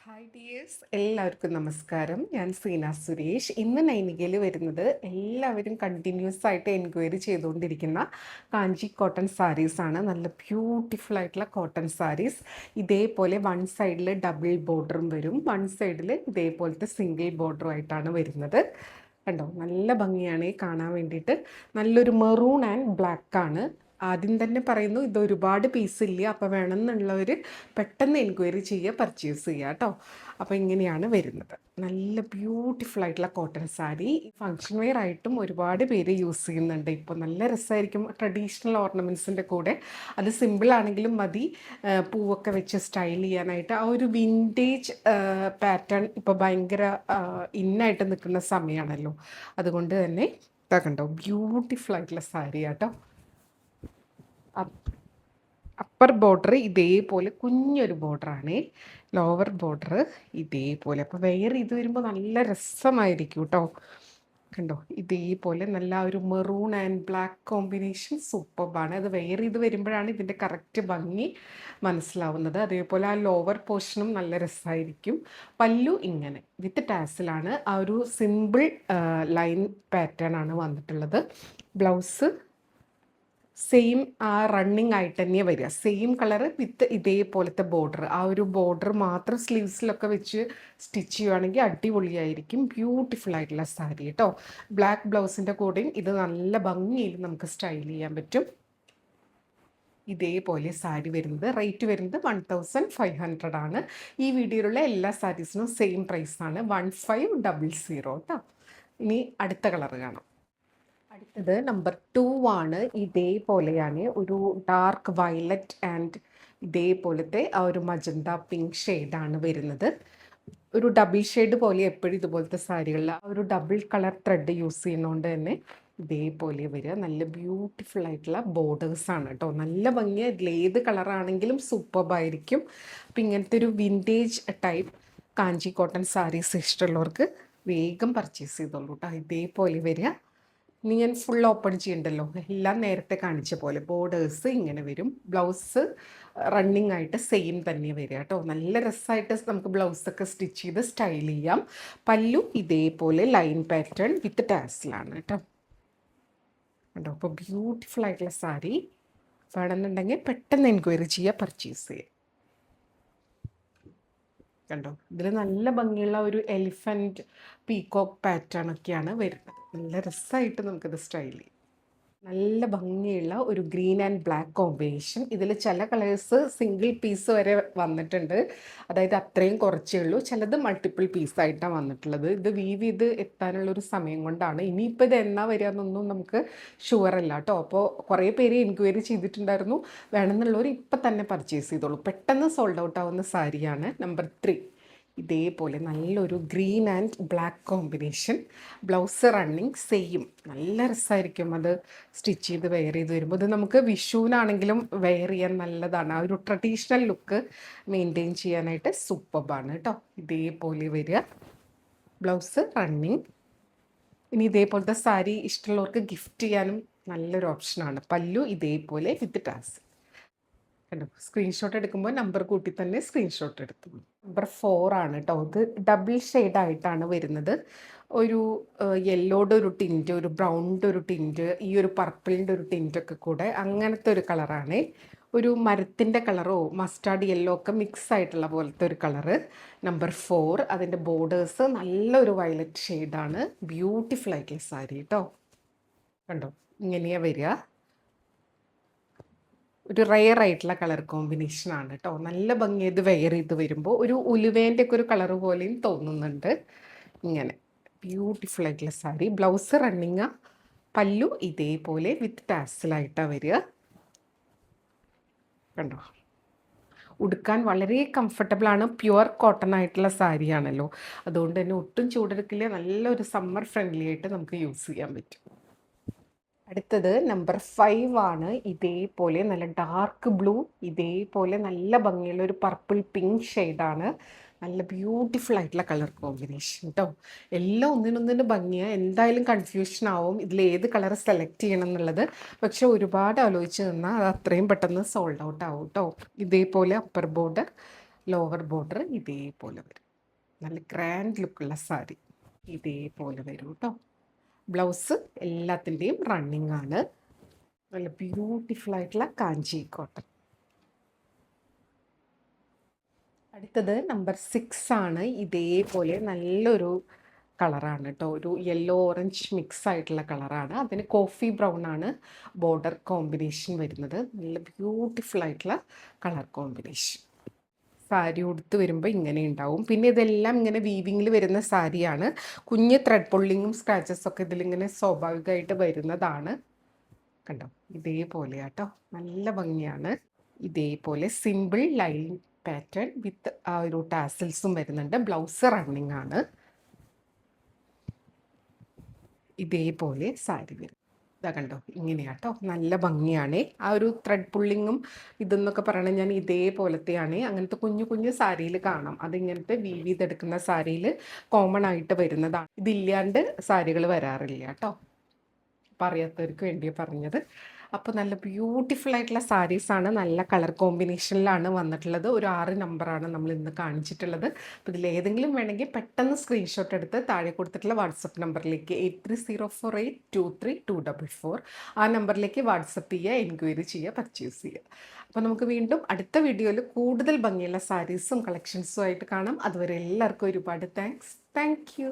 Hi dears, എല്ലാവർക്കും നമസ്കാരം. ഞാൻ സീന സുരേഷ്. ഇന്ന് നൈനികയിൽ വരുന്നത് എല്ലാവരും കണ്ടിന്യൂസ് ആയിട്ട് എൻക്വയറി ചെയ്തുകൊണ്ടിരിക്കുന്ന കാഞ്ചി കോട്ടൺ സാരീസ് ആണ്. നല്ല ബ്യൂട്ടിഫുൾ ആയിട്ടുള്ള കോട്ടൺ സാരീസ്. ഇതേപോലെ വൺ സൈഡിൽ ഡബിൾ ബോർഡറും വരും, വൺ സൈഡിൽ ഇതേപോലത്തെ സിംഗിൾ ബോർഡറും ആയിട്ടാണ് വരുന്നത്. കണ്ടോ, നല്ല ഭംഗിയാണ് ഈ കാണാൻ വേണ്ടിയിട്ട്. നല്ലൊരു മെറൂൺ ആൻഡ് ബ്ലാക്ക് ആണ്. ആദ്യം തന്നെ പറയുന്നു, ഇത് ഒരുപാട് പീസ് ഇല്ല, അപ്പോൾ വേണമെന്നുള്ളവർ പെട്ടെന്ന് എൻക്വയറി ചെയ്യുക, പർച്ചേസ് ചെയ്യുക കേട്ടോ. അപ്പോൾ ഇങ്ങനെയാണ് വരുന്നത്. നല്ല ബ്യൂട്ടിഫുൾ ആയിട്ടുള്ള കോട്ടൺ സാരി. ഫങ്ഷൻ വെയർ ആയിട്ടും ഒരുപാട് പേര് യൂസ് ചെയ്യുന്നുണ്ട്. ഇപ്പോൾ നല്ല രസമായിരിക്കും ട്രഡീഷണൽ ഓർണമെൻറ്റ്സിൻ്റെ കൂടെ. അത് സിമ്പിൾ ആണെങ്കിലും മതി, പൂവൊക്കെ വെച്ച് സ്റ്റൈൽ ചെയ്യാനായിട്ട്. ആ ഒരു വിൻറ്റേജ് പാറ്റേൺ ഇപ്പോൾ ഭയങ്കര ഇന്നായിട്ട് നിൽക്കുന്ന സമയമാണല്ലോ. അതുകൊണ്ട് തന്നെ ഇതാ കണ്ടോ, ബ്യൂട്ടിഫുൾ ആയിട്ടുള്ള സാരി കേട്ടോ. അപ്പർ ബോർഡർ ഇതേപോലെ കുഞ്ഞൊരു ബോർഡറാണ്, ലോവർ ബോർഡർ ഇതേപോലെ. അപ്പോൾ വെയർ ചെയ്ത് വരുമ്പോൾ നല്ല രസമായിരിക്കും കേട്ടോ. കണ്ടോ, ഇതേപോലെ നല്ല ഒരു മെറൂൺ ആൻഡ് ബ്ലാക്ക് കോമ്പിനേഷൻ സൂപ്പർബാണ്. അത് വെയർ ചെയ്ത് വരുമ്പോഴാണ് ഇതിൻ്റെ കറക്റ്റ് ഭംഗി മനസ്സിലാവുന്നത്. അതേപോലെ ആ ലോവർ പോർഷനും നല്ല രസമായിരിക്കും. പല്ലു ഇങ്ങനെ വിത്ത് ടാസിലാണ്, ആ ഒരു സിമ്പിൾ ലൈൻ പാറ്റേൺ ആണ് വന്നിട്ടുള്ളത്. ബ്ലൗസ് സെയിം ആ റണ്ണിങ് ആയിട്ട് തന്നെയാണ് വരിക, സെയിം കളർ വിത്ത് ഇതേപോലത്തെ ബോർഡർ. ആ ഒരു ബോർഡർ മാത്രം സ്ലീവ്സിലൊക്കെ വെച്ച് സ്റ്റിച്ച് ചെയ്യുകയാണെങ്കിൽ അടിപൊളിയായിരിക്കും. ബ്യൂട്ടിഫുൾ ആയിട്ടുള്ള സാരി കേട്ടോ. ബ്ലാക്ക് ബ്ലൗസിൻ്റെ കൂടെയും ഇത് നല്ല ഭംഗിയിൽ നമുക്ക് സ്റ്റൈൽ ചെയ്യാൻ പറ്റും. ഇതേപോലെ സാരി വരുന്നത്, റേറ്റ് വരുന്നത് 1500 ആണ്. ഈ വീഡിയോയിലുള്ള എല്ലാ സാരീസിനും സെയിം പ്രൈസാണ്, 1500 കേട്ടോ. ഇനി അടുത്ത കളർ കാണാം. അടുത്തത് നമ്പർ 2 ആണ്. ഇതേപോലെയാണ് ഒരു ഡാർക്ക് വയലറ്റ് ആൻഡ് ഇതേപോലത്തെ ആ ഒരു മജന്ത പിങ്ക് ഷെയ്ഡാണ് വരുന്നത്. ഒരു ഡബിൾ ഷെയ്ഡ് പോലെ എപ്പോഴും ഇതുപോലത്തെ സാരികളിൽ ആ ഒരു ഡബിൾ കളർ ത്രെഡ് യൂസ് ചെയ്യുന്നതുകൊണ്ട് തന്നെ ഇതേപോലെ വരിക. നല്ല ബ്യൂട്ടിഫുൾ ആയിട്ടുള്ള ബോർഡേഴ്സാണ് കേട്ടോ. നല്ല ഭംഗി, ഇതിലേത് കളറാണെങ്കിലും സൂപ്പർബായിരിക്കും. അപ്പം ഇങ്ങനത്തെ ഒരു വിൻറ്റേജ് ടൈപ്പ് കാഞ്ചി കോട്ടൺ സാരീസ് ഇഷ്ടമുള്ളവർക്ക് വേഗം പർച്ചേസ് ചെയ്തോളൂ കേട്ടോ. ഇതേപോലെ വരിക. ഇനി ഞാൻ ഫുൾ ഓപ്പൺ ചെയ്യണ്ടല്ലോ, എല്ലാം നേരത്തെ കാണിച്ച പോലെ ബോർഡേഴ്സ് ഇങ്ങനെ വരും. ബ്ലൗസ് റണ്ണിങ് ആയിട്ട് സെയിം തന്നെ വരിക കേട്ടോ. നല്ല രസമായിട്ട് നമുക്ക് ബ്ലൗസൊക്കെ സ്റ്റിച്ച് ചെയ്ത് സ്റ്റൈൽ ചെയ്യാം. പല്ലു ഇതേപോലെ ലൈൻ പാറ്റേൺ വിത്ത് ടാസിലാണ് കേട്ടോ. കേട്ടോ, അപ്പോൾ ബ്യൂട്ടിഫുൾ ആയിട്ടുള്ള സാരി വേണമെന്നുണ്ടെങ്കിൽ പെട്ടെന്ന് എൻക്വയറി ചെയ്യുക, പർച്ചേസ് ചെയ്യുക. കണ്ടോ, ഇതിൽ നല്ല ഭംഗിയുള്ള ഒരു എലിഫൻറ്റ് പീകോക്ക് പാറ്റേൺ ഒക്കെയാണ് വരുന്നത്. നല്ല രസമായിട്ട് നമുക്കിത് സ്റ്റൈൽ ചെയ്യാം. നല്ല ഭംഗിയുള്ള ഒരു ഗ്രീൻ ആൻഡ് ബ്ലാക്ക് കോമ്പിനേഷൻ. ഇതിൽ ചില കളേഴ്സ് സിംഗിൾ പീസ് വരെ വന്നിട്ടുണ്ട്, അതായത് അത്രയും കുറച്ചേ ഉള്ളൂ. ചിലത് മൾട്ടിപ്പിൾ പീസായിട്ടാണ് വന്നിട്ടുള്ളത്. ഇത് വീവ് ചെയ്ത് എത്താനുള്ളൊരു സമയം കൊണ്ടാണ്. ഇനിയിപ്പോൾ ഇത് എന്നാ വരിക എന്നൊന്നും നമുക്ക് ഷുവർ അല്ല കേട്ടോ. അപ്പോൾ കുറേ പേര് എൻക്വയറി ചെയ്തിട്ടുണ്ടായിരുന്നു. വേണമെന്നുള്ളവർ ഇപ്പം തന്നെ പർച്ചേസ് ചെയ്തോളൂ, പെട്ടെന്ന് സോൾഡ് ഔട്ട് ആവുന്ന സാരിയാണ്. നമ്പർ 3 ഇതേപോലെ നല്ലൊരു green and black combination. Blouse running same. നല്ല രസമായിരിക്കും അത് സ്റ്റിച്ച് ചെയ്ത് വെയർ ചെയ്ത് വരുമ്പോൾ. ഇത് നമുക്ക് വിഷുവിനാണെങ്കിലും വെയർ ചെയ്യാൻ നല്ലതാണ്. ആ ഒരു ട്രഡീഷണൽ ലുക്ക് മെയിൻറ്റെയിൻ ചെയ്യാനായിട്ട് സൂപ്പർബാണ് കേട്ടോ. ഇതേപോലെ വരിക, ബ്ലൗസ് റണ്ണിങ്. ഇനി ഇതേപോലത്തെ സാരി ഇഷ്ടമുള്ളവർക്ക് ഗിഫ്റ്റ് ചെയ്യാനും നല്ലൊരു ഓപ്ഷനാണ്. പല്ലു ഇതേപോലെ വിത്ത് ടാസ്. കണ്ടോ, സ്ക്രീൻഷോട്ട് എടുക്കുമ്പോൾ നമ്പർ കൂട്ടി തന്നെ സ്ക്രീൻഷോട്ട് എടുത്തു. നമ്പർ 4 ആണ് കേട്ടോ. ഇത് ഡബിൾ ഷെയ്ഡായിട്ടാണ് വരുന്നത്. ഒരു യെല്ലോയുടെ ഒരു ടിൻറ്റ്, ഒരു ബ്രൗണിൻ്റെ ഒരു ടിൻറ്റ്, ഈ ഒരു പർപ്പിളിൻ്റെ ഒരു ടിൻറ്റൊക്കെ കൂടെ അങ്ങനത്തെ ഒരു കളറാണ്. ഒരു മരത്തിൻ്റെ കളറോ മസ്റ്റാർഡ് യെല്ലോ ഒക്കെ മിക്സ് ആയിട്ടുള്ള പോലത്തെ ഒരു കളറ്. നമ്പർ 4. അതിൻ്റെ ബോർഡേഴ്സ് നല്ലൊരു വയലറ്റ് ഷെയ്ഡാണ്. ബ്യൂട്ടിഫുൾ ആയിട്ടുള്ള സാരി കേട്ടോ. കണ്ടോ, ഇങ്ങനെയാണ് വരിക. ഒരു റെയർ ആയിട്ടുള്ള കളർ കോമ്പിനേഷനാണ് കേട്ടോ. നല്ല ഭംഗി ഇത് വെയർ ചെയ്ത് വരുമ്പോൾ ഒരു ഉലുവേൻ്റെ ഒക്കെ ഒരു കളർ പോലെയും തോന്നുന്നുണ്ട്. ഇങ്ങനെ ബ്യൂട്ടിഫുൾ ആയിട്ടുള്ള സാരി. ബ്ലൗസ് റണ്ണിങ്, പല്ലു ഇതേപോലെ വിത്ത് ടാസിലായിട്ടാണ് വരിക. കണ്ടോ, ഉടുക്കാൻ വളരെ കംഫർട്ടബിളാണ്. പ്യുവർ കോട്ടൺ ആയിട്ടുള്ള സാരിയാണല്ലോ, അതുകൊണ്ട് തന്നെ ഒട്ടും ചൂടെടുക്കില്ല. നല്ലൊരു സമ്മർ ഫ്രണ്ട്ലി ആയിട്ട് നമുക്ക് യൂസ് ചെയ്യാൻ പറ്റും. അടുത്തത് നമ്പർ 5 ആണ്. ഇതേപോലെ നല്ല ഡാർക്ക് ബ്ലൂ, ഇതേപോലെ നല്ല ഭംഗിയുള്ള ഒരു പർപ്പിൾ പിങ്ക് ഷെയ്ഡാണ്. നല്ല ബ്യൂട്ടിഫുൾ ആയിട്ടുള്ള കളർ കോമ്പിനേഷൻ കേട്ടോ. എല്ലാം ഒന്നിനൊന്നിന് ഭംഗിയാണ്. എന്തായാലും കൺഫ്യൂഷൻ ആവും ഇതിൽ ഏത് കളർ സെലക്ട് ചെയ്യണം എന്നുള്ളത്. പക്ഷെ ഒരുപാട് ആലോചിച്ച് നിന്നാൽ അത് അത്രയും പെട്ടെന്ന് സോൾഡ് ഔട്ട് ആവും കേട്ടോ. ഇതേപോലെ അപ്പർ ബോർഡർ, ലോവർ ബോർഡർ ഇതേപോലെ വരും. നല്ല ഗ്രാൻഡ് ലുക്കുള്ള സാരി ഇതേപോലെ വരും കേട്ടോ. ബ്ലൗസ് എല്ലാത്തിൻ്റെയും റണ്ണിങ് ആണ്. നല്ല ബ്യൂട്ടിഫുൾ ആയിട്ടുള്ള കാഞ്ചി കോട്ടൺ. അടുത്തത് നമ്പർ 6 ആണ്. ഇതേപോലെ നല്ലൊരു കളറാണ് കേട്ടോ. ഒരു യെല്ലോ ഓറഞ്ച് മിക്സ് ആയിട്ടുള്ള കളറാണ്. അതിന് കോഫി ബ്രൗൺ ആണ് ബോർഡർ കോമ്പിനേഷൻ വരുന്നത്. നല്ല ബ്യൂട്ടിഫുൾ ആയിട്ടുള്ള കളർ കോമ്പിനേഷൻ. സാരി ഉടുത്ത് വരുമ്പോൾ ഇങ്ങനെ ഉണ്ടാവും. പിന്നെ ഇതെല്ലാം ഇങ്ങനെ വീവിങ്ങിൽ വരുന്ന സാരിയാണ്. കുഞ്ഞ് ത്രെഡ് പുള്ളിങ്ങും സ്ക്രാച്ചസ് ഒക്കെ ഇതിലിങ്ങനെ സ്വാഭാവികമായിട്ട് വരുന്നതാണ്. കണ്ടോ, ഇതേപോലെയാട്ടോ. നല്ല ഭംഗിയാണ്. ഇതേപോലെ സിമ്പിൾ ലൈൻ പാറ്റേൺ വിത്ത് ആ ഒരു ടാസിൽസും വരുന്നുണ്ട്. ബ്ലൗസ് റണ്ണിങ് ആണ്. ഇതേപോലെ സാരി വരും. ഇതാ കണ്ടോ, ഇങ്ങനെയാട്ടോ. നല്ല ഭംഗിയാണ്. ആ ഒരു ത്രെഡ് പുള്ളിങ്ങും ഇതെന്നൊക്കെ പറയണത് ഞാൻ ഇതേപോലത്തെയാണ്. അങ്ങനത്തെ കുഞ്ഞു കുഞ്ഞു സാരിയിൽ കാണാം. അതിങ്ങനത്തെ വീവ് ചെയ്തെടുക്കുന്ന സാരിയിൽ കോമൺ ആയിട്ട് വരുന്നതാണ്. ഇതില്ലാണ്ട് സാരികൾ വരാറില്ല കേട്ടോ. അറിയാത്തവർക്ക് വേണ്ടിയാണ് പറഞ്ഞത്. അപ്പോൾ നല്ല ബ്യൂട്ടിഫുൾ ആയിട്ടുള്ള സാരീസാണ്. നല്ല കളർ കോമ്പിനേഷനിലാണ് വന്നിട്ടുള്ളത്. ഒരു 6 നമ്പറാണ് നമ്മൾ ഇന്ന് കാണിച്ചിട്ടുള്ളത്. അപ്പോൾ ഇതിലേതെങ്കിലും വേണമെങ്കിൽ പെട്ടെന്ന് സ്ക്രീൻഷോട്ട് എടുത്ത് താഴെ കൊടുത്തിട്ടുള്ള വാട്സപ്പ് നമ്പറിലേക്ക് 8304823244 ആ നമ്പറിലേക്ക് വാട്സപ്പ് ചെയ്യുക, എൻക്വയറി ചെയ്യുക, പർച്ചേസ് ചെയ്യുക. അപ്പോൾ നമുക്ക് വീണ്ടും അടുത്ത വീഡിയോയിൽ കൂടുതൽ ഭംഗിയുള്ള സാരീസും കളക്ഷൻസും ആയിട്ട് കാണാം. അതുവരെ എല്ലാവർക്കും ഒരുപാട് താങ്ക്സ്. Thank you.